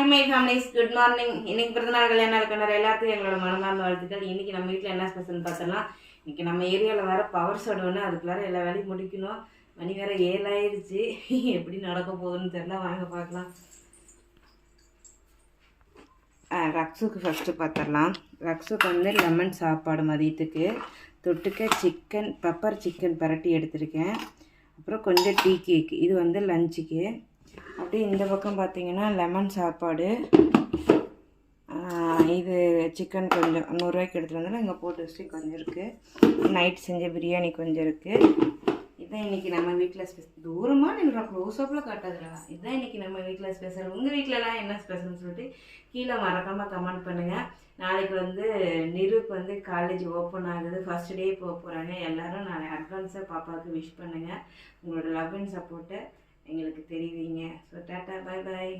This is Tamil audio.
Hi my families, good morning. இன்னைக்கு பிறந்தநாள் கல்யாணம் இருக்கிற எல்லாத்துக்கும் எங்களோட மனமார்ந்த வாழ்த்துக்கள். இன்னைக்கு நம்ம வீட்டில் என்ன ஸ்பெஷல் பார்த்தலாம். இன்னைக்கு நம்ம ஏரியாவில் வேற பவர் ஷடவுன்னு, அதுக்குள்ளார எல்லா வேலையும் முடிக்கணும். மணி வேற 7 ஆயிடுச்சு. எப்படி நடக்க போகுதுன்னு தெரியல. வாங்க பார்க்கலாம். ரக்ஸுக்கு ஃபஸ்ட்டு பார்த்துடலாம். ரக்ஸுக்கு வந்து லெமன் சாப்பாடு மதியத்துக்கு தொட்டுக்க சிக்கன் பெப்பர் சிக்கன் பரட்டி எடுத்திருக்கேன். அப்புறம் கொஞ்சம் டீ கேக், இது வந்து லஞ்சுக்கு. அப்படியே இந்த பக்கம் பார்த்தீங்கன்னா லெமன் சாப்பாடு, இது சிக்கன் கொஞ்சம் 100 ரூபாய்க்கு எடுத்துகிட்டு வந்தாலும் இங்கே போட்டு வச்சு கொஞ்சம் இருக்குது. நைட் செஞ்ச பிரியாணி கொஞ்சம் இருக்குது. இதுதான் இன்றைக்கி நம்ம வீட்டில் ஸ்பெஷல். தூரமாக நீங்கள் க்ளோஸ்அப்பில் காட்டாதுடா. இதுதான் இன்றைக்கி நம்ம வீட்டில் ஸ்பெஷல். உங்கள் வீட்டிலலாம் என்ன ஸ்பெஷல்னு சொல்லிட்டு கீழே மறக்காமல் கமெண்ட் பண்ணுங்கள். நாளைக்கு வந்து நிருக்கு வந்து காலேஜ் ஓப்பன் ஆகுது, ஃபஸ்ட் டே போக போகிறாங்க. எல்லோரும் நான் அட்வான்ஸாக பாப்பாவுக்கு விஷ் பண்ணுங்கள். உங்களோட லவ் அண்ட் சப்போர்ட்டை எங்களுக்கு தெரிவிங்க. So tata, bye bye.